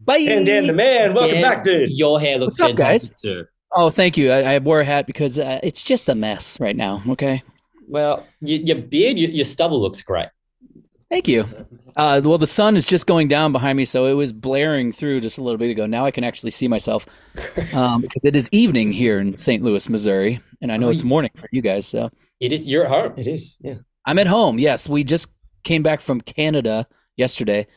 And Dan the Bye. man, welcome Dan, back, dude. your hair looks What's up, guys? fantastic too. Oh, thank you. I wore a hat because it's just a mess right now. Okay. Well, your beard, your stubble looks great. Thank you. Well, the sun is just going down behind me, so it was blaring through just a little bit ago. Now I can actually see myself because it is evening here in St. Louis, Missouri, and I know Oh, it's morning for you guys. So it is. You're at home. It is, yeah. I'm at home. Yes, we just came back from Canada yesterday.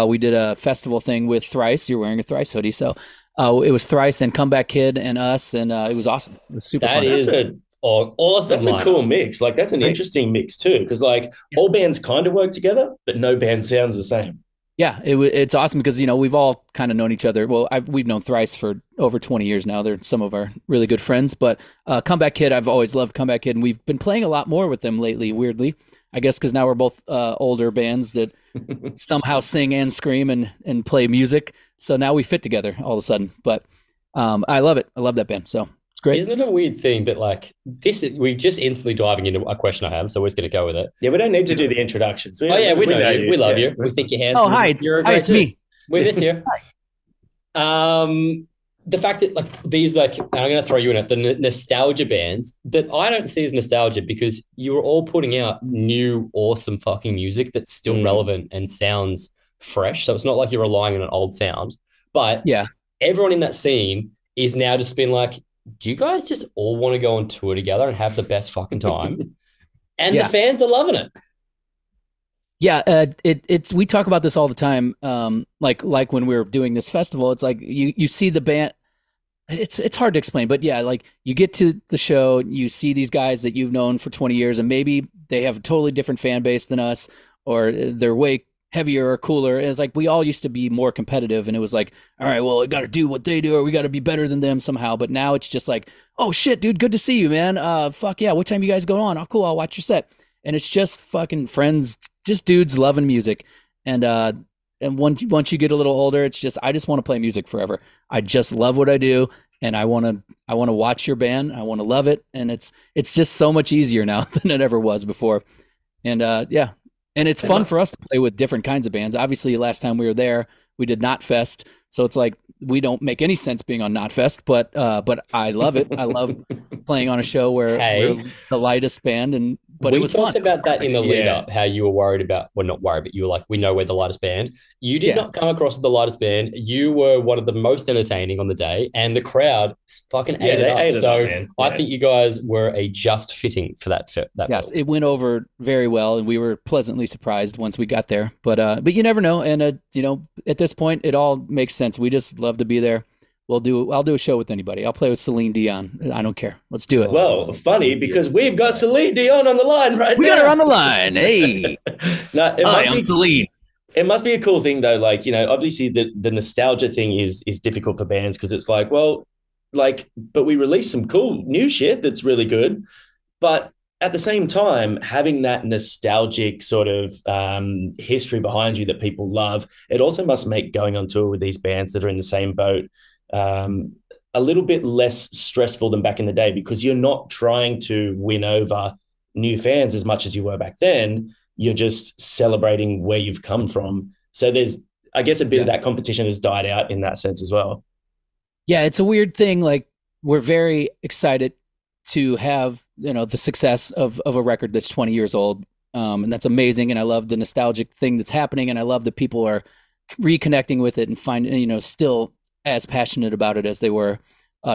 We did a festival thing with Thrice. You're wearing a Thrice hoodie, so it was Thrice and Comeback Kid and us, and it was awesome. It was super That fun. That's is a awesome that's a cool lineup. mix. Like that's an Great. interesting mix too, because like all bands kind of work together, but no band sounds the same. Yeah, it's awesome because we've all kind of known each other. Well, we've known Thrice for over 20 years now. They're some of our really good friends. But Comeback Kid, I've always loved Comeback Kid, and we've been playing a lot more with them lately. Weirdly, I guess because now we're both older bands that somehow sing and scream and play music. So now we fit together all of a sudden. But I love it. I love that band. So it's great. Isn't it a weird thing that like this? We're just instantly diving into a question I have, so we're just going to go with it. Yeah, we don't need to do the introductions. Oh yeah, we know you. We love Yeah. you. We think you're Oh, handsome. hi, You're a hi, great it's dude. me. We miss you. The fact that like these like I'm going to throw you in it the nostalgia bands that I don't see as nostalgia because you were all putting out new awesome fucking music that's still relevant and sounds fresh. So it's not like you're relying on an old sound, but Yeah, everyone in that scene is now just been like, do you guys just all want to go on tour together and have the best fucking time? And the yeah. fans are loving it. Yeah, it's we talk about this all the time. Like when we were doing this festival, it's like you see the band. It's hard to explain, but yeah, like you get to the show, you see these guys that you've known for 20 years, and maybe they have a totally different fan base than us, or they're way heavier or cooler. And it's like we all used to be more competitive, and it was like, all right, well, we got to do what they do, or we got to be better than them somehow. But now it's just like, oh shit, dude, good to see you, man. Fuck yeah, what time you guys going on? Oh, cool, I'll watch your set. And it's just fucking friends, just dudes loving music, and once you get a little older, it's just I just want to play music forever. I just love what I do, and I want to watch your band. I want to love it, and it's just so much easier now than it ever was before. And yeah, and it's fun for us to play with different kinds of bands. Obviously, last time we were there, we did Not Fest, so it's like we don't make any sense being on Not Fest, but I love it. I love playing on a show where Hey, we're the lightest band, and but it we was fun. talked about that in the lead Yeah. up, how you were worried about, well, not worried, but you were like, we know we're the lightest band. You did Yeah, not come across as the lightest band. You were one of the most entertaining on the day, and the crowd fucking Yeah, ate it they up. ate it up, So man. I Yeah. think you guys were a just fitting for that yes, bill. it went over very well, and we were pleasantly surprised once we got there. But you never know, and at this point, it all makes sense. We just love to be there. I'll do a show with anybody. I'll play with Celine Dion. I don't care. Let's do it. Well, Oh, funny because we've got Celine Dion on the line right We got her now. on the line. Hey, No, hi, I'm Celine. it must be a cool thing though. Like, obviously the nostalgia thing is difficult for bands because it's like, well, like, but we released some cool new shit that's really good. But at the same time, having that nostalgic sort of history behind you that people love, it also must make going on tour with these bands that are in the same boat um, a little bit less stressful than back in the day because you're not trying to win over new fans as much as you were back then. You're just celebrating where you've come from. So there's, I guess, a bit of Yeah, that competition has died out in that sense as well. yeah. It's a weird thing. Like we're very excited to have the success of a record that's 20 years old, and that's amazing. And I love the nostalgic thing that's happening, and I love that people are reconnecting with it and finding still as passionate about it as they were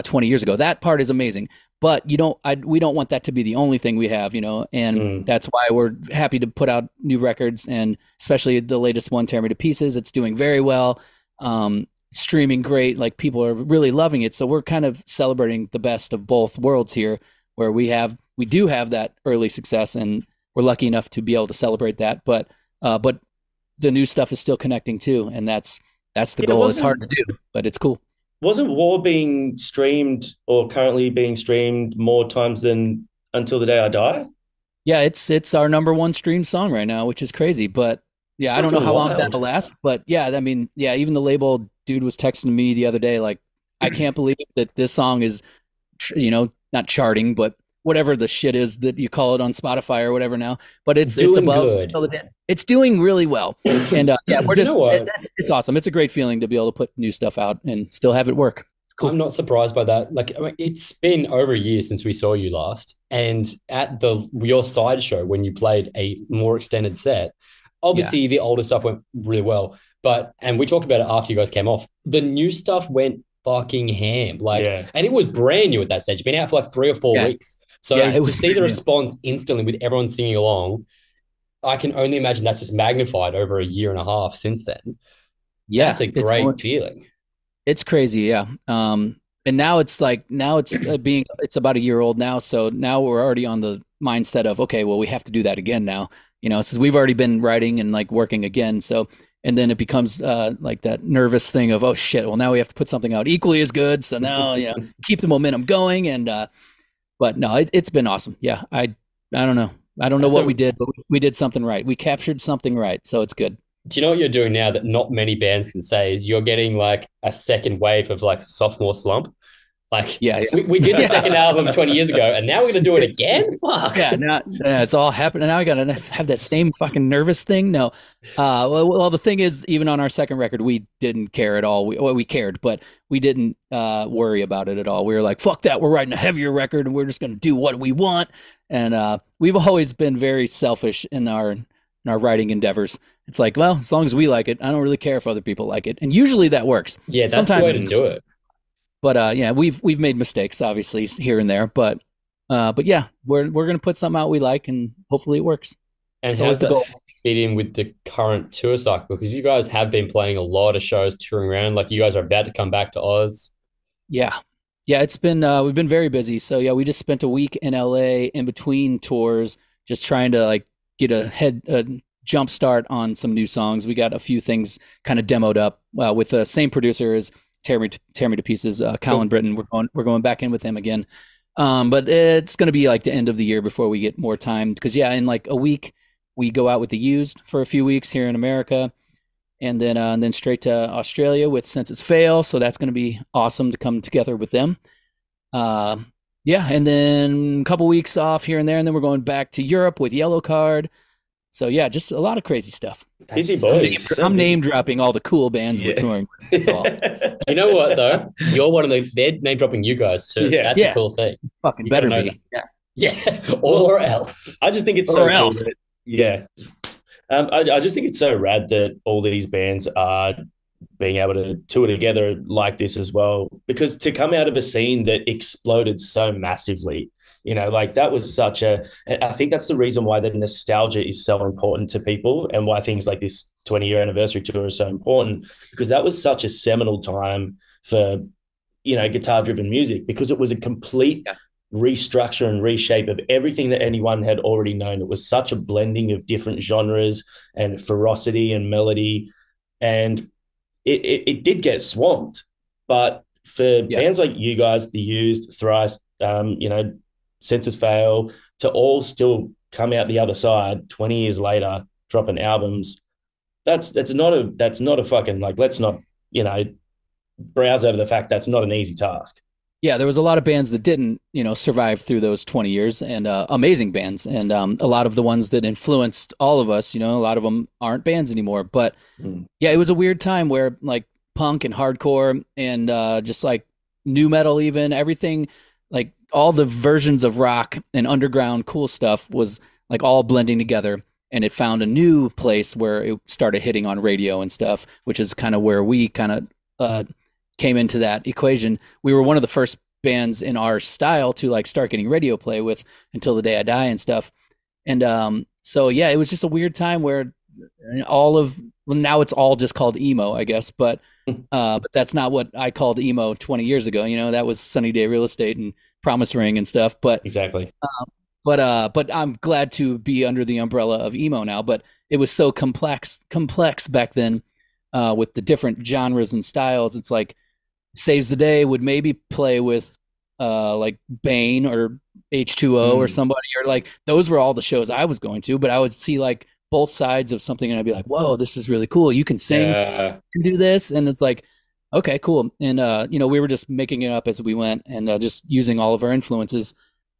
20 years ago. That part is amazing. But we don't want that to be the only thing we have, and Mm. that's why we're happy to put out new records, and especially the latest one, Tear Me to Pieces. It's doing very well, streaming great. Like people are really loving it. So we're kind of celebrating the best of both worlds here, where we do have that early success, and we're lucky enough to be able to celebrate that. But the new stuff is still connecting too, and that's the Yeah, goal. It's hard wasn't to do, but it's cool. wasn't War being streamed or currently being streamed more times than Until the Day I Die? Yeah, it's our number one stream song right now, which is crazy. But It's yeah, I don't know fucking how long wild. that'll last. But yeah, I mean, yeah, even the label dude was texting me the other day, like, I can't believe that this song is, not charting, but whatever the shit is that you call it on Spotify or whatever now. But it's Doing above. good. It's doing really well, and yeah, we're You just know what? it's awesome. It's a great feeling to be able to put new stuff out and still have it work. It's cool. I'm not surprised by that. Like, I mean, it's been over a year since we saw you last, and at your side show when you played a more extended set, obviously the older stuff went really well. And we talked about it after you guys came off. The new stuff went fucking ham. Like, and it was brand new at that stage. It's been out for like 3 or 4 weeks. So it to was see the new. response instantly with everyone singing along, I can only imagine that's just magnified over a year and a half since then. Yeah, That's a great feeling. It's crazy, yeah. And now it's it's about a year old now, so now we're already on the mindset of, okay, well, we have to do that again now, since we've already been writing and like working again. So, and then it becomes like that nervous thing of, oh shit, well, now we have to put something out equally as good. So now, keep the momentum going. And but no, it's been awesome. Yeah, I don't know. I don't know what we did, but we did something right. We captured something right, so it's good. Do you know what you're doing now that not many bands can say is you're getting like a second wave of like sophomore slump? Like, we did the second album 20 years ago, and now we're going to do it again? Fuck. Yeah, it's all happening. Now I got to have that same fucking nervous thing. No. Well, the thing is, even on our second record, we didn't care at all. We cared, but we didn't worry about it at all. We were like, fuck that. We're writing a heavier record, and we're just going to do what we want. And we've always been very selfish in our writing endeavors. It's like, well, as long as we like it, I don't really care if other people like it. And usually that works. Yeah, that's the way to do it. But yeah, we've made mistakes, obviously, here and there. But yeah, we're gonna put something out we like, and hopefully it works. And how does that fit in with the current tour cycle? Because you guys have been playing a lot of shows, touring around. Like, you guys are about to come back to Oz. Yeah, it's been we've been very busy. So yeah, we just spent a week in LA in between tours, just trying to like get a jump start on some new songs. We got a few things kind of demoed up with the same producer as Tear Me to Pieces, Colin Britton. We're going back in with him again. But it's going to be like the end of the year before we get more time. Because yeah, in like a week, we go out with the Used for a few weeks here in America, and then straight to Australia with Senses Fail. So that's going to be awesome to come together with them. Yeah, and then a couple weeks off here and there, and then we're going back to Europe with Yellow Card. So yeah, just a lot of crazy stuff. Busy boys. I'm name dropping all the cool bands we're touring with. That's all. You know what though? You're one of they're name dropping you guys too. Yeah. That's a cool thing. Fucking better be. Yeah. Or else. I just think it's so cool that, I just think it's so rad that all these bands are being able to tour together like this as well. Because to come out of a scene that exploded so massively, like that was I think that's the reason why the nostalgia is so important to people, and why things like this 20-year anniversary tour is so important, because that was such a seminal time for, guitar-driven music, because it was a complete restructure and reshape of everything that anyone had already known. It was such a blending of different genres and ferocity and melody, and it did get swamped. But for bands like you guys, The Used, Thrice, Senses Fail, to all still come out the other side 20 years later, dropping albums, that's not a fucking, like, let's not, browse over the fact that's not an easy task. Yeah, there was a lot of bands that didn't, survive through those 20 years, and amazing bands. And a lot of the ones that influenced all of us, a lot of them aren't bands anymore. But yeah, it was a weird time where like punk and hardcore and just like new metal, even everything, like all the versions of rock and underground cool stuff was like all blending together. And it found a new place where it started hitting on radio and stuff, which is kind of where we kind of came into that equation. We were one of the first bands in our style to like start getting radio play with Until the Day I Die and stuff. And so yeah, it was just a weird time where now it's all just called emo, I guess, but that's not what I called emo 20 years ago. That was Sunny Day Real Estate and Promise Ring and stuff. But exactly. But I'm glad to be under the umbrella of emo now. But it was so complex back then with the different genres and styles. It's like Saves the Day would maybe play with like Bane or H2O or somebody, or like those were all the shows I was going to. But I would see like both sides of something, and I'd be like, "Whoa, this is really cool! You can sing, you can do this," and it's like, okay, cool. And we were just making it up as we went, and just using all of our influences.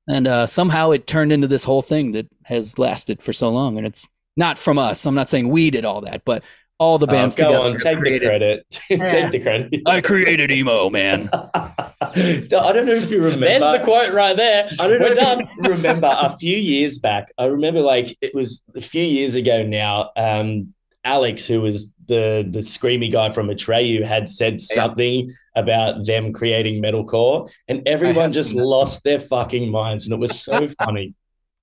And somehow it turned into this whole thing that has lasted for so long. And it's not from us. I'm not saying we did all that, but all the bands Go together on, take the credit. Take the credit. I created emo, man. I don't know if you remember. There's the quote right there. I don't know We're if done. you remember a few years back. I remember like it was a few years ago now. Alex, who was the screamy guy from Atreyu, had said something about them creating metalcore, and everyone just lost their fucking minds, and it was so funny.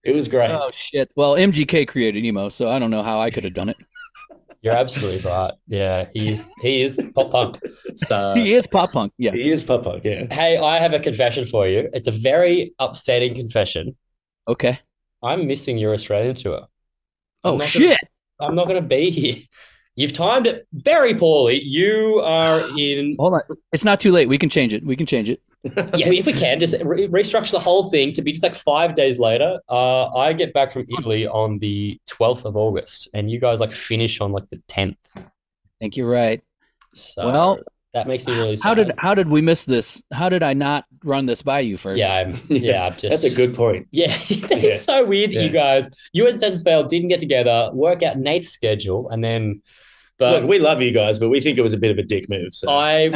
It was great. Oh shit! Well, MGK created emo, so I don't know how I could have done it. You're absolutely right. Yeah, he is pop punk. So He is pop punk. Yeah, He is pop punk. Yeah. hey, I have a confession for you. It's a very upsetting confession. okay. I'm missing your Australian tour. Oh not shit! I'm not going to be here. You've timed it very poorly. You are in. Hold on. It's not too late. We can change it. We can change it. Yeah, if we can, just restructure the whole thing to be just like 5 days later. I get back from Italy on the 12th of August, and you guys like finish on like the 10th. I think you're right. So Well, that makes me really sad. how did we miss this? How did I not run this by you first? Yeah, I'm just. That's a good point. Yeah, it's so weird that you and Sensaspale didn't get together, work out Nate's schedule, and then. But look, we love you guys, but we think it was a bit of a dick move. So I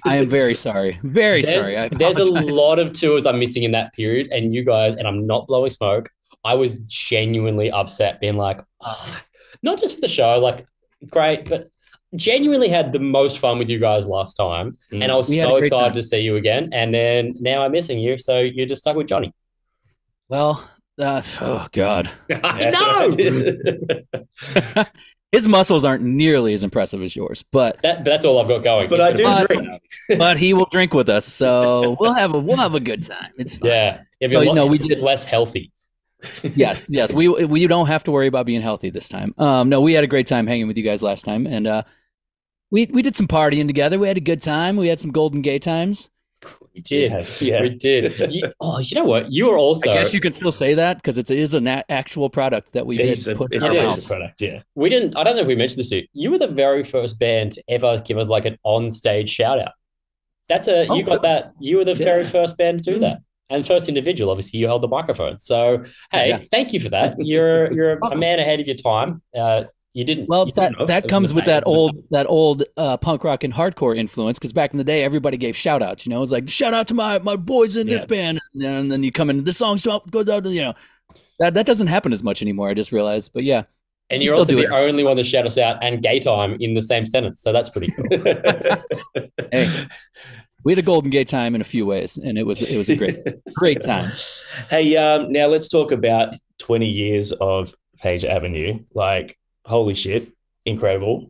am very sorry. Very sorry. There's a lot of tours I'm missing in that period, and you guys, and I'm not blowing smoke. I was genuinely upset, being like, not just for the show, like great, but genuinely had the most fun with you guys last time, and I was so excited to see you again. And then now I'm missing you, so you're just stuck with Johnny. Well, oh god, I know. His muscles aren't nearly as impressive as yours, but that's all I've got going. But I do drink. But he will drink with us, so we'll have a good time. It's fine. Yeah, if we did less healthy. Yes. We don't have to worry about being healthy this time. No, we had a great time hanging with you guys last time, and we did some partying together. We had a good time. We had some golden gay times. We did. Yeah. We did. You know what? You were also. I guess you can still say that because it is an actual product that we did put in our mouths. Product, yeah. We didn't. I don't know if we mentioned this to you. You were the very first band to ever give us like an on-stage shout out. You got that. You were the very first band to do that, and first individual. Obviously, you held the microphone. So hey, thank you for that. You're a man ahead of your time. You didn't. Well, that comes with that old punk rock and hardcore influence. Because back in the day, everybody gave shout outs. You know, it was like shout out to my boys in this band, and then you come in. This song goes out to that doesn't happen as much anymore. I just realized, but yeah. And you're also the only one that shout us out and gay time in the same sentence, so that's pretty cool. Hey, we had a golden gay time in a few ways, and it was a great time. Hey, now let's talk about 20 years of Page Avenue. Like, holy shit, incredible.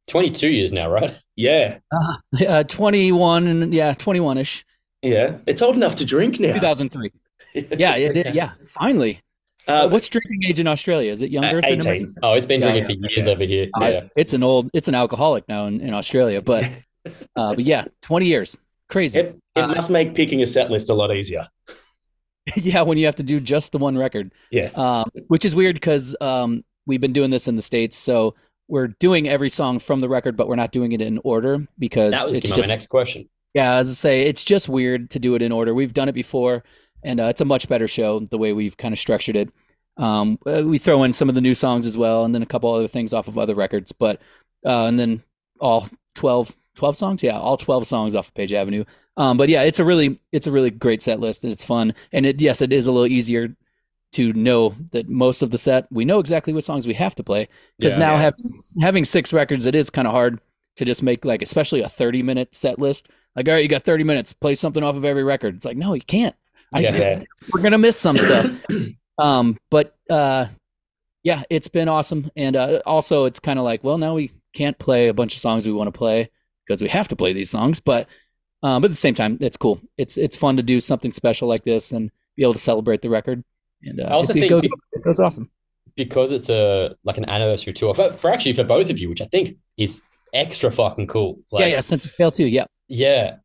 22 years now, right? Yeah. 21 and 21-ish. Yeah, it's old enough to drink now. 2003. Yeah, finally. What's drinking age in Australia? Is it younger? 18. Oh, it's been drinking for years over here. It's an alcoholic now in Australia, but yeah, 20 years. Crazy. It must make picking a set list a lot easier. Yeah, when you have to do just the one record. Yeah. Which is weird because we've been doing this in the States, so we're doing every song from the record, but we're not doing it in order because that was just my next question. Yeah, as I say, it's just weird to do it in order. We've done it before, and it's a much better show the way we've kind of structured it. We throw in some of the new songs as well, and then a couple other things off of other records, but and then all 12 songs, all 12 songs off of Page Avenue. But yeah, it's a really great set list, and it's fun. And it is a little easier to know that most of the set we know exactly what songs we have to play because having 6 records, it is kind of hard to just make like especially a 30-minute set list. Like, all right, you got 30 minutes, play something off of every record. It's like, no, you can't. We're gonna miss some stuff. But yeah, it's been awesome, and also it's kind of like, well, now we can't play a bunch of songs we want to play because we have to play these songs, but at the same time, it's cool. It's fun to do something special like this and be able to celebrate the record. And I also think it goes awesome because it's like an anniversary tour for both of you, which I think is extra fucking cool. Like, Sensaspale too. Yeah,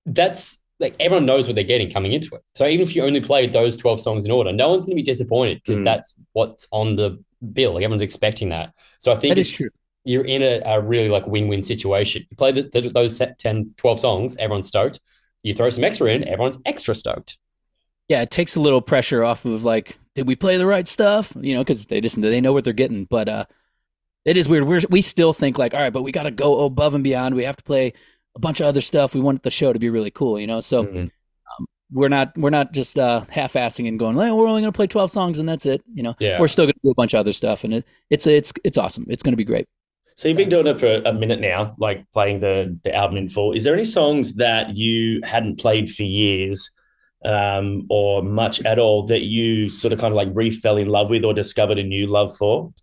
that's like everyone knows what they're getting coming into it. So even if you only played those 12 songs in order, no one's going to be disappointed because that's what's on the bill. Like everyone's expecting that. So I think that is true. You're in a really like win-win situation. You play those 10, 12 songs, everyone's stoked. You throw some extra in, everyone's extra stoked. yeah, it takes a little pressure off of like, did we play the right stuff? Because they know what they're getting. But it is weird. We still think like, all right, but we got to go above and beyond. We have to play a bunch of other stuff. We want the show to be really cool. So we're not just half-assing and going, well, we're only going to play 12 songs and that's it. Yeah. We're still going to do a bunch of other stuff, and it's awesome. It's going to be great. So you've been doing it for a minute now, like playing the album in full. Is there any songs that you hadn't played for years, or much at all, that you sort of kind of like re-fell in love with or discovered a new love for?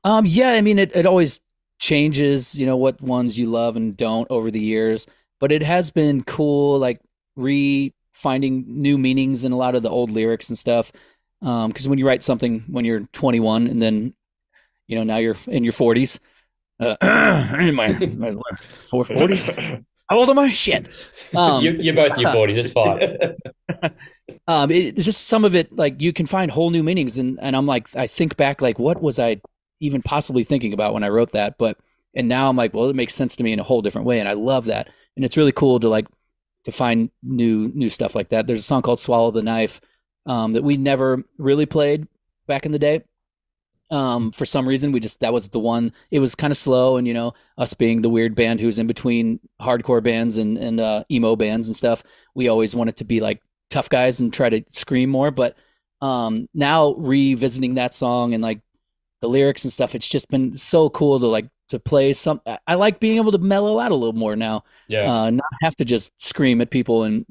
Yeah, I mean, it always changes, what ones you love and don't over the years, but it has been cool, like finding new meanings in a lot of the old lyrics and stuff. Because when you write something when you're 21 and then, now you're in your 40s, in my 40s. How old am I? Shit. You're both in your 40s. It's fine. It's just some of it, like you can find whole new meanings. And I'm like, I think back, like, what was I even possibly thinking about when I wrote that? And now I'm like, well, it makes sense to me in a whole different way. And I love that. And it's really cool to find new stuff like that. There's a song called Swallow the Knife that we never really played back in the day. For some reason, that was the one. It was kind of slow, and us being the weird band who's in between hardcore bands and emo bands and stuff, we always wanted to be like tough guys and try to scream more. But now revisiting that song and like the lyrics and stuff, it's just been so cool to play some. I like being able to mellow out a little more now. Yeah. Not have to just scream at people and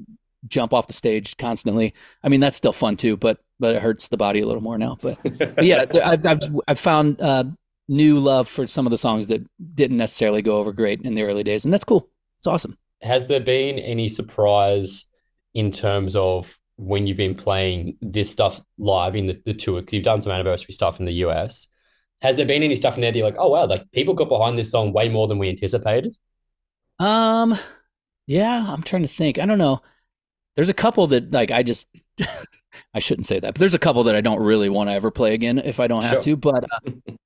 jump off the stage constantly. I mean, that's still fun too, but it hurts the body a little more now. But yeah, I've found new love for some of the songs that didn't necessarily go over great in the early days, and that's cool. It's awesome. Has there been any surprise in terms of when you've been playing this stuff live in the tour? Because you've done some anniversary stuff in the US. Has there been any stuff in there that you're like, oh wow, like people got behind this song way more than we anticipated? Yeah, I'm trying to think. I don't know. There's a couple that like I just I shouldn't say that, but there's a couple that I don't really want to ever play again if I don't have to, but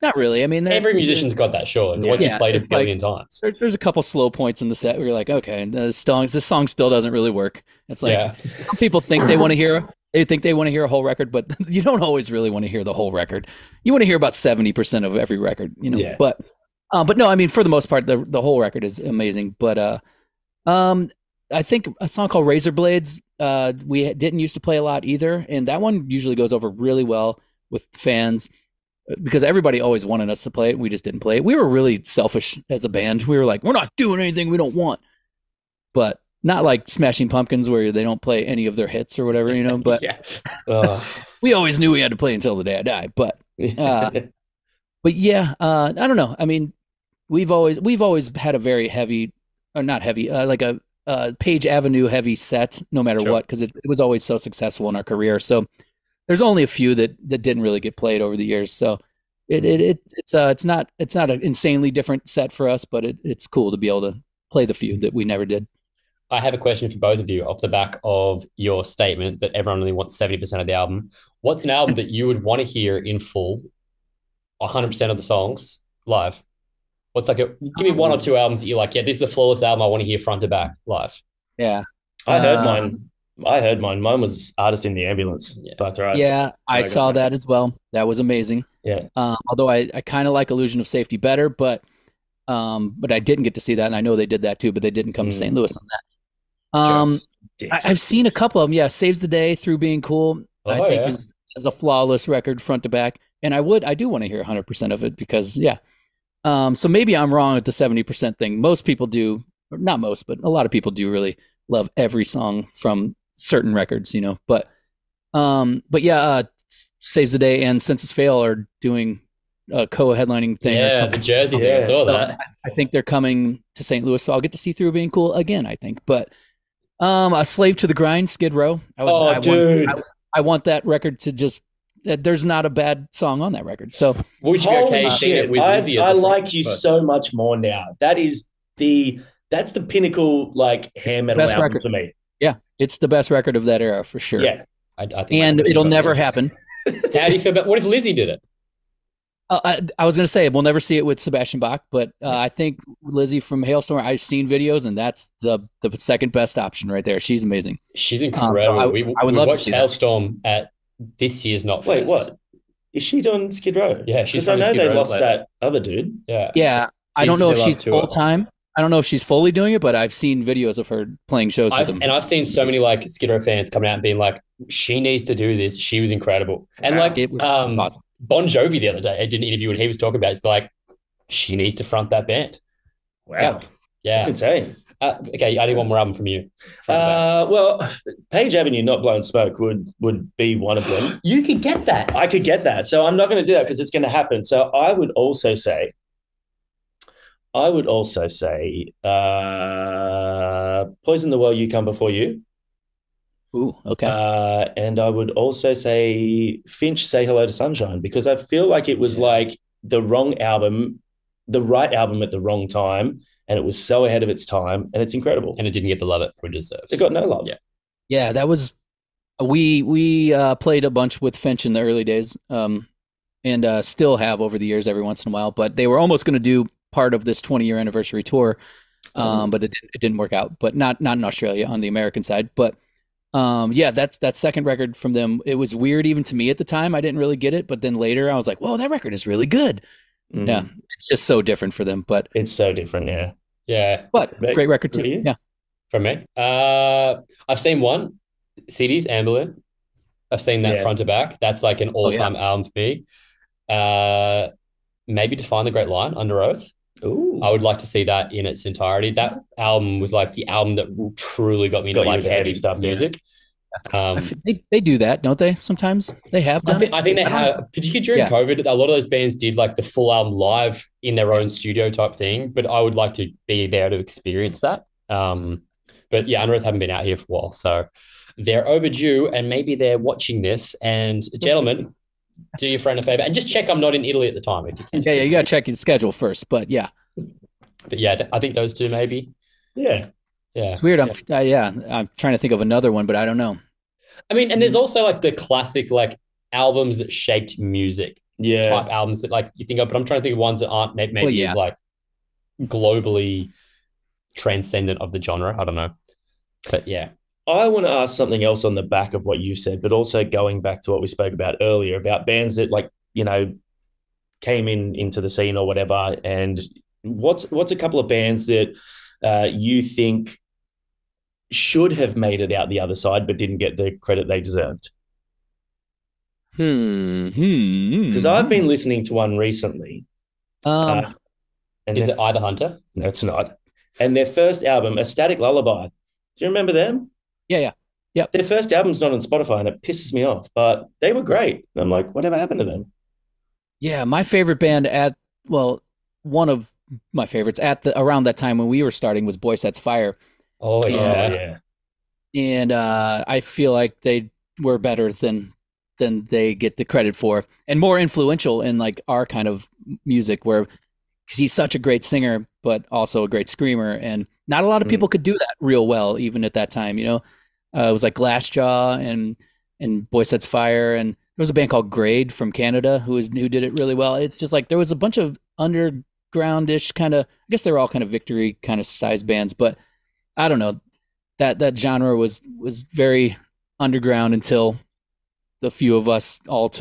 not really. I mean, every musician's got that, sure. Once you've played it a billion times. There's a couple slow points in the set where you're like, okay, this song still doesn't really work. It's like some people think they want to hear a whole record, but you don't always really want to hear the whole record. You want to hear about 70% of every record, Yeah. But no, I mean, for the most part, the whole record is amazing. But I think a song called Razor Blades, we didn't used to play a lot either. And that one usually goes over really well with fans because everybody always wanted us to play it. We just didn't play it. We were really selfish as a band. We were like, we're not doing anything we don't want. But not like Smashing Pumpkins where they don't play any of their hits or whatever, but we always knew we had to play until the day I die. But yeah, I don't know. I mean, we've always had a very heavy, or not heavy, like a Page Avenue heavy set, no matter what, because it was always so successful in our career. So there's only a few that didn't really get played over the years. So it's not an insanely different set for us, but it's cool to be able to play the few that we never did. I have a question for both of you off the back of your statement that everyone only wants 70% of the album. What's an album that you would want to hear in full, 100% of the songs live? What's like give me one or two albums that you're like, yeah, this is a flawless album. I want to hear front to back live. Yeah. I heard mine. Mine was Artist in the Ambulance by Thrice. Yeah, I saw that as well. That was amazing. Yeah. Although I kind of like Illusion of Safety better, but I didn't get to see that, and I know they did that too, but they didn't come to St. Louis on that. I've seen a couple of them. Yeah, Saves the Day, Through Being Cool, I think is a flawless record front to back. And I do want to hear 100% of it because, so maybe I'm wrong with the 70% thing. Most people do, or not most, but a lot of people do really love every song from certain records, but yeah, Saves the Day and Census Fail are doing a co-headlining thing or something. The Jersey thing, I saw that. I think they're coming to St. Louis, so I'll get to see Through Being Cool again, I think. But A Slave to the Grind, Skid Row. Dude. I want that record to just, there's not a bad song on that record. So would you be okay seeing it with Lizzie? I like you so much more now. That's the pinnacle, like, hair metal album record for me. Yeah, it's the best record of that era for sure. Yeah, I think and it'll never happen. How do you feel about what if Lizzie did it? I was going to say we'll never see it with Sebastian Bach, but I think Lizzie from Hailstorm. I've seen videos, and that's the second best option right there. She's amazing. She's So incredible. I would we love to watched see that. Hailstorm at this year's Not Wait, Fest. what? Is she doing Skid Row? Yeah, she's Because I running know Skid they Row lost lately. that other dude. Yeah. Yeah, I These don't are know their if last she's tour. full time. I don't know if she's fully doing it, but I've seen videos of her playing shows with them. And I've seen so many like Skid Row fans coming out and being like, she needs to do this. She was incredible. And like It was awesome. Bon Jovi the other day, I did an interview and he was talking about it's like, she needs to front that band. Wow. Yeah. That's insane. Okay, I need one more album from you. Well, Page Avenue, Not Blowing Smoke would be one of them. You could get that. I could get that. So I'm not going to do that because it's going to happen. So I would also say Poison the Well, You Come Before You. Ooh, okay. And I would also say Finch, Say Hello to Sunshine, because I feel like it was like the wrong album, the right album at the wrong time, and it was so ahead of its time, and it's incredible. And it didn't get the love it deserves. It got no love. Yeah, that was we played a bunch with Finch in the early days, and still have over the years every once in a while. But they were almost going to do part of this 20-year anniversary tour, but it didn't work out. But not in Australia on the American side. But yeah, that's that second record from them. It was weird even to me at the time. I didn't really get it, but then later I was like, whoa, that record is really good. Mhm. Yeah, it's just so different for them. But It's so different, yeah. Yeah. but it's a great record too. For you? Yeah. From me. I've seen one. CDs, Amberlin. I've seen that Yeah. front to back. That's like an all-time album for me. Maybe Define the Great Line, Under Oath. Ooh. I would like to see that in its entirety. That album was like the album that truly got me into Got you like with the heavy heavy stuff, yeah. music. They do that, don't they? Sometimes they have done I think they have, particularly during Yeah. COVID, a lot of those bands did like the full album live in their own studio type thing. But I would like to be there to experience that. But yeah, Under Oath haven't been out here for a while, so they're overdue, and maybe they're watching this. And gentlemen, do your friend a favor and just check I'm not in Italy at the time. If you can. Yeah, you got to check your schedule first. But yeah, But yeah, I think those two maybe. Yeah. Yeah, it's weird. I'm trying to think of another one, but I don't know. I mean, and there's also like the classic like albums that shaped music Yeah. type albums that like you think of, but I'm trying to think of ones that aren't maybe Well, yeah. as like globally transcendent of the genre. I don't know, but yeah. I want to ask something else on the back of what you said, but also going back to what we spoke about earlier about bands that like, you know, came into the scene or whatever. And what's a couple of bands that you think should have made it out the other side but didn't get the credit they deserved? Because I've been listening to one recently. And Is it Either Hunter? No, it's not. And their first album, A Static Lullaby. Do you remember them? Yeah. Their first album's not on Spotify, and it pisses me off. But they were great. And I'm like, whatever happened to them? Yeah, my favorite band one of my favorites around that time when we were starting was Boy Sets Fire. Oh yeah. Yeah. And I feel like they were better than they get the credit for, and more influential in like our kind of music, where because he's such a great singer but also a great screamer, and not a lot of people could do that real well even at that time. It was like Glassjaw and Boy Sets Fire, and there was a band called Grade from Canada who did it really well. It's just like there was a bunch of undergroundish kind of, I guess they were all kind of Victory kind of size bands, but I don't know, that genre was very underground until the few of us all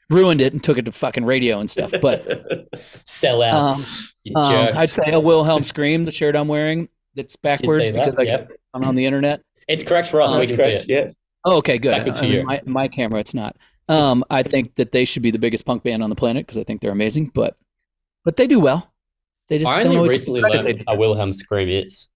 ruined it and took it to fucking radio and stuff. But sellouts, you jerks. I'd say a Wilhelm Scream, the shirt I'm wearing, that's backwards say that, because I yep. guess I'm on the internet. It's correct for us. We That's can correct. see it. Yeah. Oh, okay, good. Backwards for you. My camera, it's not. I think that they should be the biggest punk band on the planet because I think they're amazing, but they do well. They just I don't only always recently get the credit learned they a Wilhelm Scream is.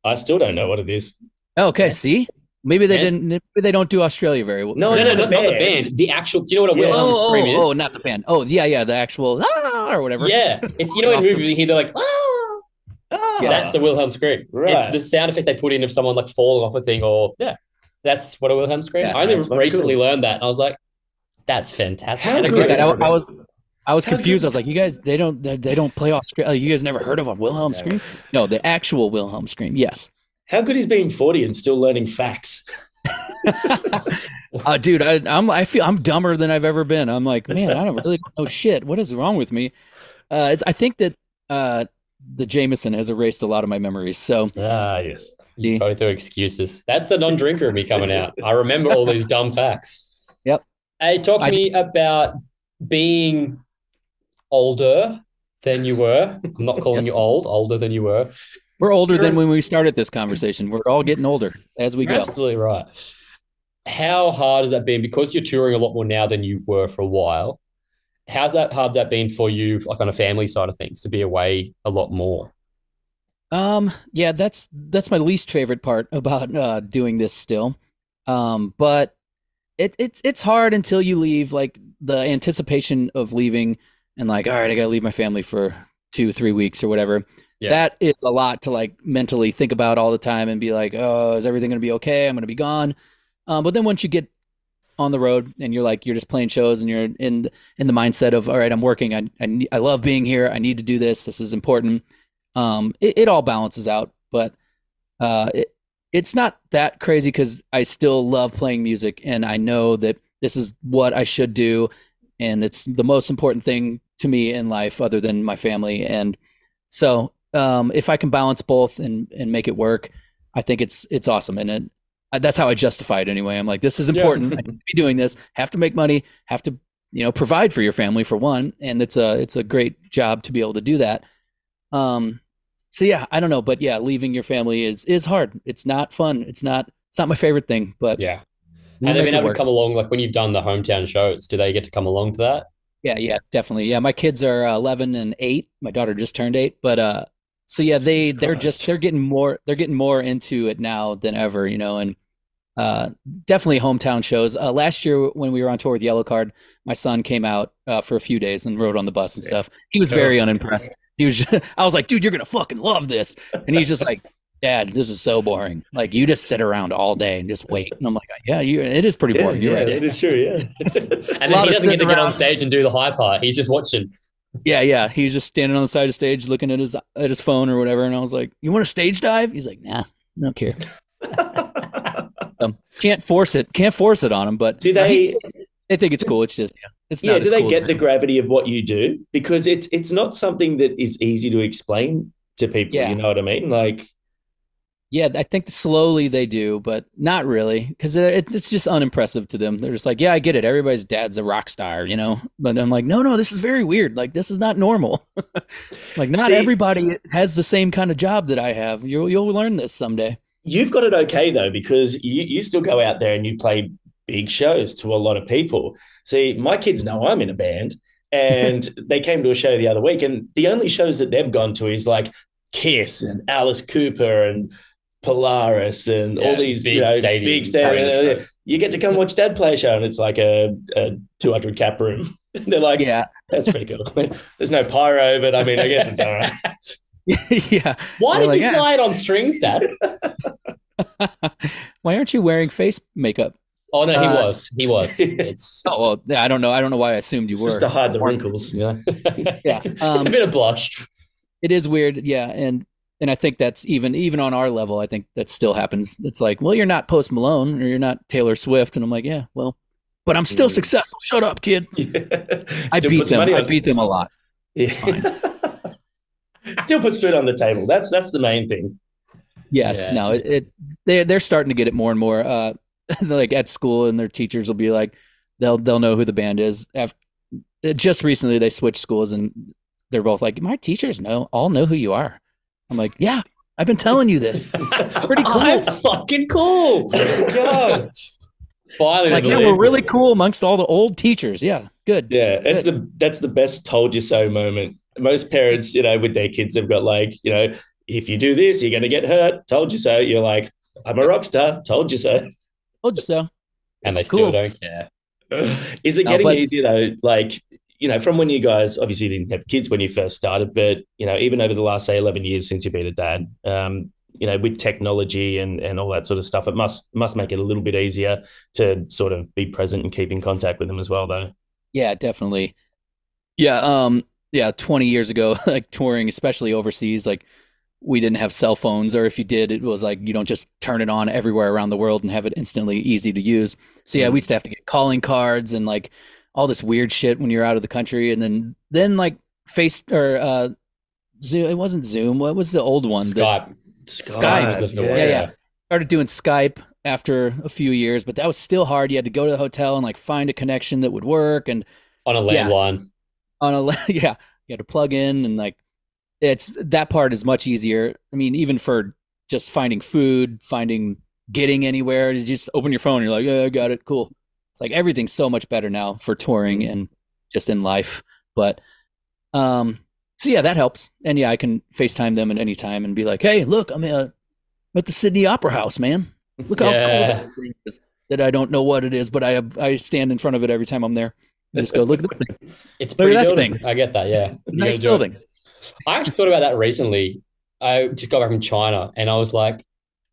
I still don't know what it is. Oh, okay, see? Maybe they didn't. Maybe they don't do Australia very well. No, No, the not the band. band. The actual. Do you know what a Yeah. Wilhelm Scream is? Oh, not the band. Oh, yeah, the actual or whatever. Yeah, it's in movies you hear they're like, Ah, that's the Wilhelm Scream. Right. It's the sound effect they put in of someone like falling off a thing, or that's what a Wilhelm Scream. Yeah, I only sounds fucking recently cool. learned that, and I was like, that's fantastic. How And a good great are record. I was How confused. good- I was like, you guys, they don't play Australia. You guys never heard of a Wilhelm Scream? No, the actual Wilhelm Scream. Yes. How good is being 40 and still learning facts? Dude, I feel I'm dumber than I've ever been. I'm like, man, I don't really know shit. What is wrong with me? I think that the Jameson has erased a lot of my memories. So, Ah, yes. You both are excuses. That's the non-drinker of me coming out. I remember all these dumb facts. yep. Hey, talk to I me about being older than you were. I'm not calling you yes, old, older than you were. we're older than You're, when we started this conversation. We're all getting older as we you're go. absolutely right. How hard has that been? Because you're touring a lot more now than you were for a while. How's that hard that been for you, like on a family side of things, to be away a lot more? Yeah, that's my least favorite part about doing this still. But it's hard until you leave, like the anticipation of leaving and like, all right, I gotta leave my family for 2, 3 weeks or whatever. Yeah. That is a lot to like mentally think about all the time and be like, oh, is everything gonna be okay? I'm gonna be gone. But then once you get on the road and you're just playing shows and you're in the mindset of, all right, I'm working. I love being here. I need to do this. This is important. It all balances out, but it's not that crazy because I still love playing music and I know that this is what I should do, and it's the most important thing to me in life other than my family. And so, if I can balance both and make it work, I think it's awesome, and that's how I justify it anyway. I'm like, this is Yeah. important. I need to be doing this. Have to make money. Have to provide for your family for one, and it's a great job to be able to do that. Um, so yeah, I don't know, but yeah, leaving your family is hard. It's not fun. It's not my favorite thing, but Yeah. we'll Have they make been it able to work. come along, like when you've done the hometown shows? Do they get to come along to that? Yeah, yeah, definitely. Yeah, my kids are 11 and 8. My daughter just turned 8, but so yeah, Jesus they're just Christ. they're getting more into it now than ever, and uh definitely hometown shows. Last year when we were on tour with Yellow Card, my son came out for a few days and rode on the bus and Yeah. stuff. He was Oh, very unimpressed. He was I was like, dude, you're gonna fucking love this. And he's just like, Dad, this is so boring. Like you just sit around all day and just wait. And I'm like, yeah, it is pretty yeah, boring. You're yeah, right. that Yeah. is true. Yeah. A And then lot he of doesn't get sitting to get on around. stage and do the high part. He's just watching. Yeah, yeah. He's just standing on the side of stage looking at his phone or whatever. And I was like, you want to stage dive? He's like, nah, don't care. Can't force it. Can't force it on him. But Do no, they? they think it's cool. It's just it's Yeah. not Do as they cool. get the gravity of what you do? Because it's not something that is easy to explain to people. You Yeah, know what I mean? Like, yeah. I think slowly they do, but not really because it's just unimpressive to them. They're just like, yeah, I get it. Everybody's dad's a rock star. But I'm like, no, no, this is very weird. Like this is not normal. Like not see, everybody has the same kind of job that I have. You'll learn this someday. you've got it okay though, because you still go out there and you play big shows to a lot of people. See, my kids know I'm in a band, and they came to a show the other week, and the only shows that they've gone to is like Kiss and Alice Cooper and Polaris and all Yeah, these, big big stadium arena stadium. shows. You get to come watch Dad play a show, and it's like a 200 cap room. They're like, Yeah, that's pretty cool. There's no pyro, but I mean, I guess it's all right. yeah. Why They're did like, you fly it on strings, Dad? why aren't you wearing face makeup? Oh no, he Uh, was. He was. It's oh, well, yeah, I don't know. I don't know why I assumed you It's just were. to hide the Weren't. wrinkles. Yeah. Yeah. just a bit of blush. It is weird. Yeah, and I think that's even on our level. I think that still happens. It's like, well, you're not Post Malone or you're not Taylor Swift, and I'm like, yeah, well, but I'm still Mm. successful. Shut up, kid. Yeah. I Still beat puts them. money I on. beat them a lot. Yeah. It's fine. Still puts food on the table. That's the main thing. Yes. Yeah. No. They're starting to get it more and more. Like at school, and their teachers will be like, they'll know who the band is. Just recently, they switched schools, and they're both like, my teachers all know who you are. I'm like, yeah, I've been telling you this. Pretty cool. I'm fucking cool. Go. Finally, Like, they yeah, believe we're really me. cool amongst all the old teachers. Yeah, good. Yeah, Good. that's the best told you so moment. Most parents, with their kids, they've got like, if you do this, you're gonna get hurt. Told you so. You're like, I'm a rock star. Told you so. Told you so. And they still Cool. don't care. Is it No, getting but easier though? Like, from when you guys obviously didn't have kids when you first started, but even over the last say 11 years since you've been a dad, with technology and all that sort of stuff, it must make it a little bit easier to sort of be present and keep in contact with them as well, though. yeah, definitely. Yeah. Yeah. 20 years ago, like touring, especially overseas, like we didn't have cell phones, or if you did, it was like you don't just turn it on everywhere around the world and have it instantly easy to use. So yeah, we used to have to get calling cards and like all this weird shit when you're out of the country, and then like Face or Zoom. It wasn't Zoom. What was the old one? Skype. Skype was the Yeah, word. yeah. Started doing Skype after a few years, but that was still hard. You had to go to the hotel and like find a connection that would work, and On a yeah, landline. on a yeah, you had to plug in and like it's that part is much easier. I mean, even for just finding food, finding getting anywhere, you just open your phone and you're like, yeah, I got it, cool. It's like everything's so much better now for touring and just in life. But so yeah, that helps. And yeah, I can FaceTime them at any time and be like, hey, look, I'm at the Sydney Opera House, man. Look how cool this thing is. That I don't know what it is, but I stand in front of it every time I'm there. And just go, look at that thing. It's Look pretty at that building. thing. I get that. Yeah. You Nice gotta do it. building. I actually thought about that recently. I just got back from China and I was like,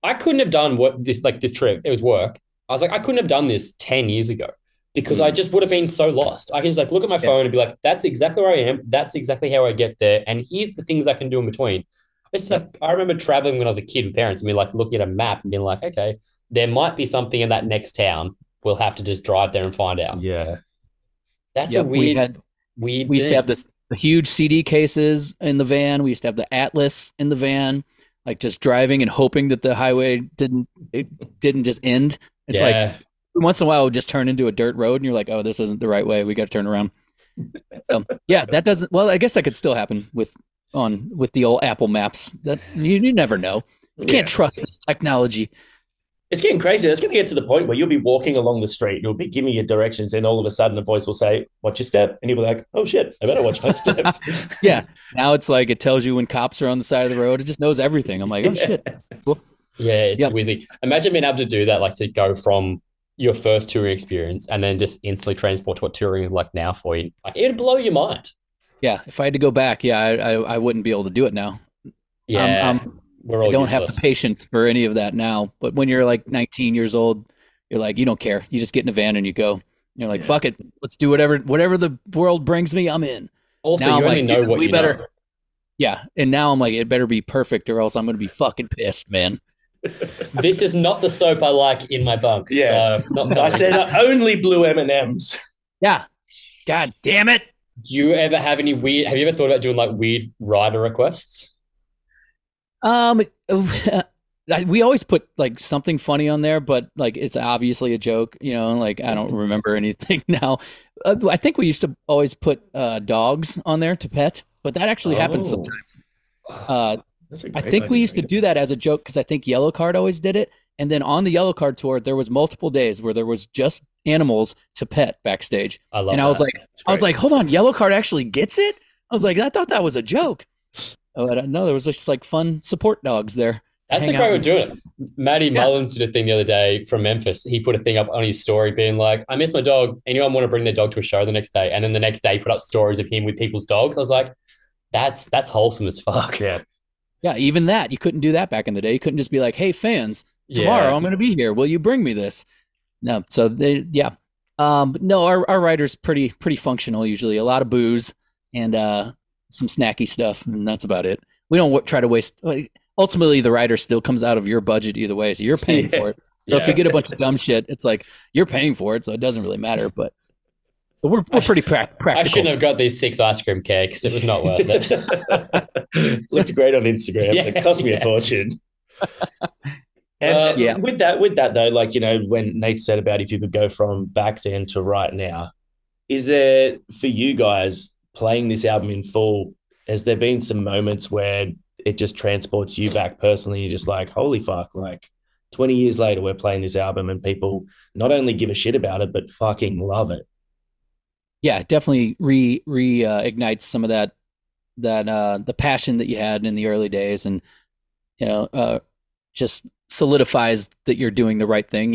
I couldn't have done this trip. It was work. I was like, I couldn't have done this 10 years ago because I just would have been so lost. I can just like look at my phone and be like, that's exactly where I am. That's exactly how I get there. And here's the things I can do in between. It's like I remember traveling when I was a kid with parents and we like looking at a map and being like, okay, there might be something in that next town. We'll have to just drive there and find out. Yeah. That's Yep, a we used to have the huge CD cases in the van. We used to have the Atlas in the van, like just driving and hoping that the highway didn't just end. It's like once in a while it would just turn into a dirt road and you're like, oh, this isn't the right way. We got to turn around. So yeah, that doesn't, well, I guess that could still happen with the old Apple Maps. That you never know. You can't trust this technology. It's getting crazy. It's going to get to the point where you'll be walking along the street, you'll be giving you directions, and all of a sudden a voice will say, watch your step. And you'll be like, oh shit, I better watch my step. Yeah. Now it's like it tells you when cops are on the side of the road. It just knows everything. I'm like, oh shit. That's cool. Yeah, it's weirdly. Imagine being able to do that, like to go from your first touring experience and then just instantly transport to what touring is like now for you. Like it'd blow your mind. Yeah. If I had to go back, yeah, I wouldn't be able to do it now. Yeah. I don't have the patience for any of that now. But when you're like 19 years old, you're like, you don't care. You just get in a van and you go. You're like, fuck it. Let's do whatever the world brings me, I'm in. Also, now you only know what you know. Yeah. And now I'm like, it better be perfect or else I'm going to be fucking pissed, man. This is not the soap I like in my bunk. Yeah. So I said only blue M&Ms. Yeah. God damn it. Do you ever have any weird, have you ever thought about doing like weird rider requests? We always put like something funny on there, but like it's obviously a joke, like I don't remember anything now. I think we used to always put dogs on there to pet, but that actually happens sometimes. I think we used to do that as a joke because I think Yellow Card always did it. And then on the Yellow Card tour, there was multiple days where there was just animals to pet backstage. I love and that. I was like, hold on, Yellow Card actually gets it? I was like, I thought that was a joke. Oh, I don't know. There was just like fun support dogs there. That's a great way of doing it. Matty Mullins did a thing the other day from Memphis. He put a thing up on his story being like, I miss my dog. Anyone want to bring their dog to a show the next day? And then the next day put up stories of him with people's dogs. I was like, that's wholesome as fuck. Yeah. Yeah, even that. You couldn't do that back in the day. You couldn't just be like, hey, fans, tomorrow I'm going to be here. Will you bring me this? No. So no, our rider's pretty functional usually. A lot of booze and some snacky stuff, and that's about it. We don't try to waste. Ultimately, the rider still comes out of your budget either way, so you're paying for it. So if you get a bunch of dumb shit, it's like you're paying for it, so it doesn't really matter. But so we're pretty practical. I shouldn't have got these 6 ice cream cakes. It was not worth it. Looked great on Instagram. It cost me a fortune. And with that though, like when Nate said about if you could go from back then to right now, is there for you guys playing this album in full? Has there been some moments where it just transports you back personally? You're just like, holy fuck, like 20 years later, we're playing this album and people not only give a shit about it, but fucking love it. Yeah, it definitely ignites some of that the passion that you had in the early days, and just solidifies that you're doing the right thing.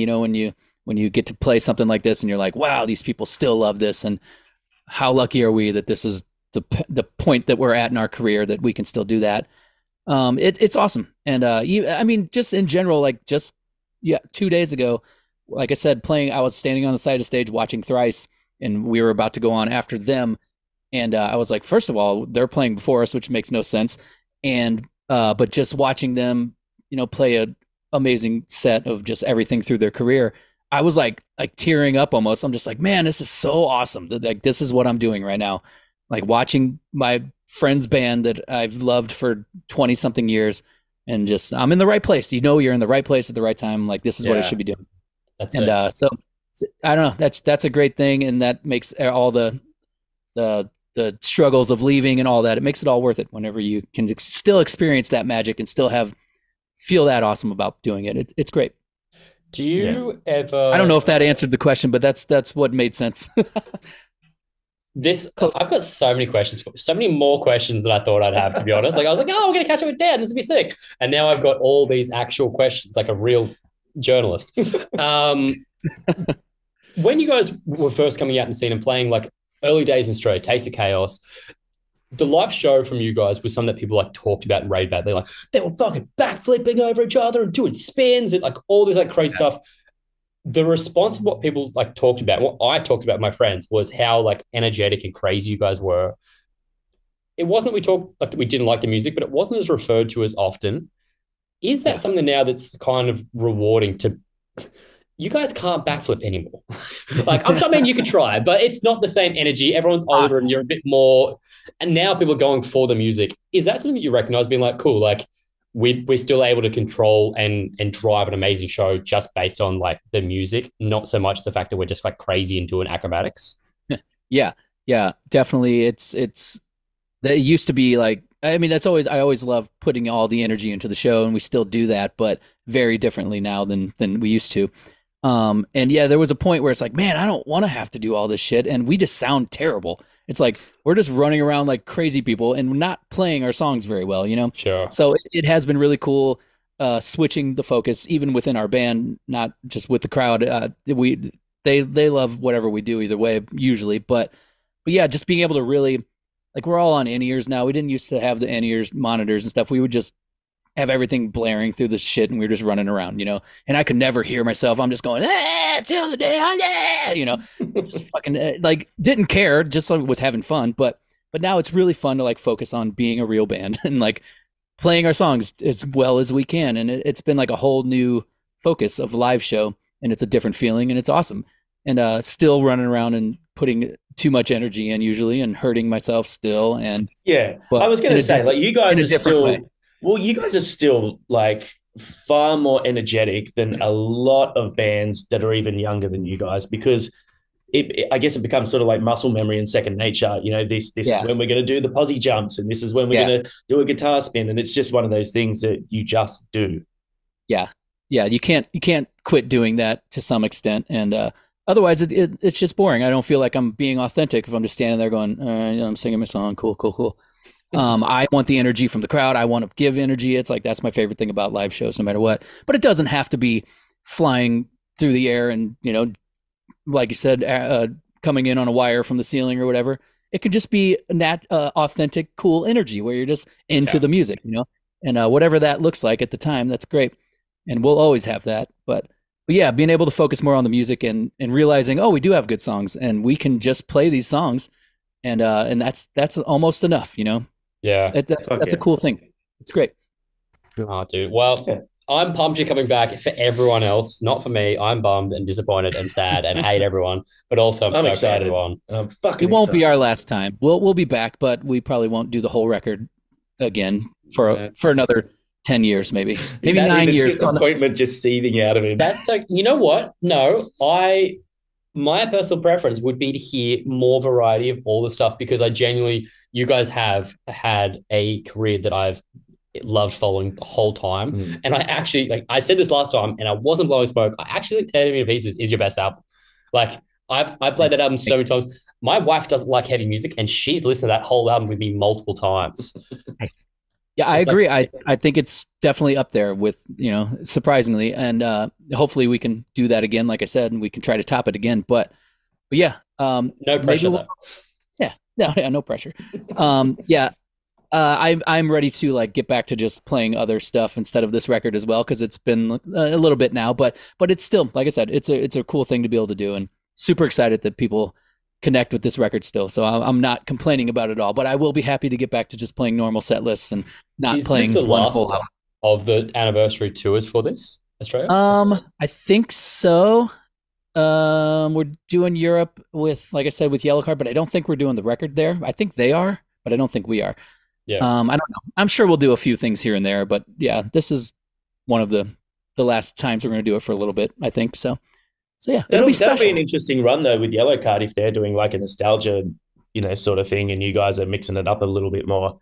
When you get to play something like this and you're like, wow, these people still love this, and how lucky are we that this is the point that we're at in our career that we can still do that. It's awesome. And I mean, just in general, like 2 days ago, like I said, I was standing on the side of the stage watching Thrice, and we were about to go on after them. And I was like, first of all, they're playing before us, which makes no sense. And But just watching them, play a amazing set of just everything through their career, I was like tearing up almost. I'm just like, man, this is so awesome. Like this is what I'm doing right now. Like watching my friend's band that I've loved for 20 something years, and just I'm in the right place. You're in the right place at the right time. Like this is what I should be doing. That's and it. So I don't know. That's a great thing, and that makes all the struggles of leaving and all that. It makes it all worth it whenever you can still experience that magic and still feel that awesome about doing it. It's great. Do you I don't ever know if that answered the question, but that's what made sense. this? Close. I've got so many questions, so many more questions than I thought I'd have, to be honest. Like I was like, oh, we're gonna catch up with Dan. This would be sick. And now I've got all these actual questions, like a real journalist. Um, when you guys were first coming out in the scene and playing like early days in Australia, Taste of Chaos, the live show from you guys was something that people like talked about and raved about. They're like, they were fucking backflipping over each other and doing spins and like all this like crazy stuff. The response of what people like talked about, what I talked about with my friends, was how like energetic and crazy you guys were. It wasn't that we talked like that we didn't like the music, but it wasn't as referred to as often. Is that something now that's kind of rewarding to you guys can't backflip anymore? Like, I'm sure, I mean, you could try, but it's not the same energy. Everyone's older and you're a bit more, and now people are going for the music. Is that something that you recognize being like, cool, like we're still able to control and drive an amazing show just based on like the music, not so much the fact that we're just like crazy and doing acrobatics? Yeah, yeah, definitely. It's that it used to be like, I mean, I always love putting all the energy into the show, and we still do that, but very differently now than we used to. And yeah, there was a point where it's like, man, I don't want to have to do all this shit, and we just sound terrible. It's like we're just running around like crazy people and not playing our songs very well, Sure. So it has been really cool, switching the focus even within our band, not just with the crowd. They love whatever we do either way usually, but yeah, just being able to really, like, we're all on in-ears now. We didn't used to have the in-ears monitors and stuff. We would just have everything blaring through the shit, and we were just running around, and I could never hear myself. I'm just going, till the day just fucking like didn't care, just like was having fun. But now it's really fun to like focus on being a real band and like playing our songs as well as we can. And it's been like a whole new focus of live show, and it's a different feeling, and it's awesome. And still running around and putting too much energy in usually, and hurting myself still. And Yeah, but I was going to say, like, you guys in a are different way. still, well, you guys are still like far more energetic than a lot of bands that are even younger than you guys, because I guess it becomes sort of like muscle memory and second nature. This is Yeah, when we're going to do the posse jumps, and this is when we're yeah, going to do a guitar spin, and it's just one of those things that you just do. yeah, yeah. You can't quit doing that to some extent, and otherwise it's just boring. I don't feel like I'm being authentic if I'm just standing there going, I'm singing my song, cool, cool, cool. I want the energy from the crowd. I want to give energy. It's like that's my favorite thing about live shows, no matter what. But it doesn't have to be flying through the air and like you said, coming in on a wire from the ceiling or whatever. It could just be authentic, cool energy where you're just into the music, and whatever that looks like at the time, that's great, and we'll always have that. But yeah, being able to focus more on the music and realizing, oh, we do have good songs, and we can just play these songs, and that's almost enough. Yeah. That's a cool thing. It's great. Oh, dude. Well, Yeah. I'm pumped you're coming back. For everyone else, not for me. I'm bummed and disappointed and sad and hate everyone. But also, I'm I'm stoked for excited. everyone. I'm It fucking won't be excited. our last time. We'll be back, but we probably won't do the whole record again Yeah. for another 10 years, maybe You can see 9 the years. disappointment just seething out of him. That's like, you know what? No, my personal preference would be to hear more variety of all the stuff, because I genuinely, you guys have had a career that I've loved following the whole time. Mm. And I actually, like I said this last time, and I wasn't blowing smoke. I actually think Tear Me to Pieces is your best album. Like I played that album so many times. My wife doesn't like heavy music, and she's listened to that whole album with me multiple times. Yeah, I It's agree. like, I think it's definitely up there with, surprisingly, and hopefully we can do that again, like I said, and we can try to top it again. But yeah, no maybe pressure we'll, though. yeah, no pressure. Yeah, I'm ready to like get back to just playing other stuff instead of this record as well, because it's been a little bit now, but it's still, like I said, it's a cool thing to be able to do, and super excited that people connect with this record still. So I'm not complaining about it all, but I will be happy to get back to just playing normal set lists and not Is playing this the one last whole album. of the anniversary tours for this Australia? I think so. We're doing Europe with, like I said, with Yellowcard, but I don't think we're doing the record there. I think they are, but I don't think we are. Yeah. I don't know. I'm sure we'll do a few things here and there, but yeah, this is one of the last times we're going to do it for a little bit, I think. So yeah, it'll be special. That'll be an interesting run though with Yellowcard if they're doing like a nostalgia, sort of thing, and you guys are mixing it up a little bit more.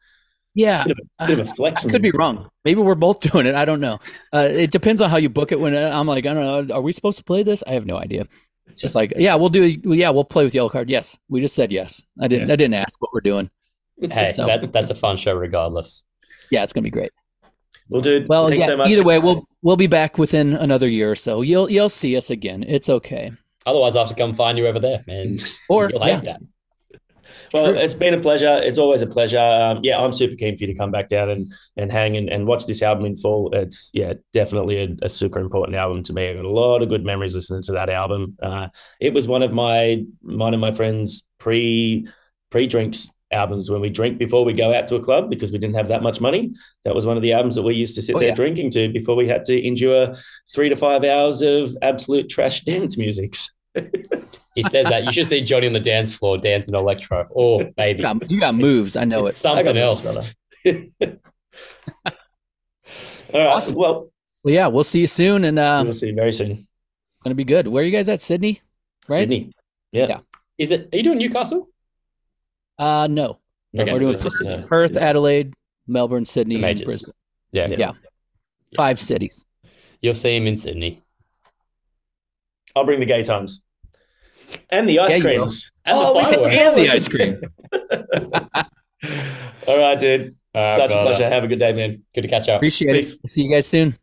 Yeah, Bit of a flex. I could be wrong. Maybe we're both doing it. I don't know. It depends on how you book it. When I'm like, I don't know, are we supposed to play this? I have no idea. It's just like, yeah, we'll do. Yeah, we'll play with Yellowcard. Yes, we just said yes. I didn't ask what we're doing. Hey, So, that's a fun show regardless. yeah, it's gonna be great. Well, dude, Well, thanks yeah. so much. Either way, we'll be back within another year or so. You'll see us again. It's okay. Otherwise, I have to come find you over there, man. Or You'll hate that. Well, True. it's been a pleasure. It's always a pleasure. I'm super keen for you to come back down and hang and watch this album in full. It's definitely a super important album to me. I got a lot of good memories listening to that album. It was one of my friends' pre-drinks albums when we drink before we go out to a club because we didn't have that much money. That was one of the albums that we used to sit there drinking to before we had to endure 3 to 5 hours of absolute trash dance music. He says that. You should see Johnny on the dance floor dancing electro. Oh, baby. You got moves. I know It's it. something else. All right. Awesome. Well, yeah, we'll see you soon, and we'll see you very soon. gonna be good. Where are you guys at? Sydney, right? Sydney. Yeah. Yeah. Are you doing Newcastle? No. No, Okay, We're doing it's just Sydney. Perth, Adelaide, Melbourne, Sydney, The and majors. Brisbane. Yeah. Yeah. 5 cities. You'll see him in Sydney. I'll bring the gay times. And the ice you creams. And the we can fireworks. cancel The ice cream. All right, dude. All right, Such a brother. pleasure. Have a good day, man. Good to catch up. Appreciate Peace. it. See you guys soon.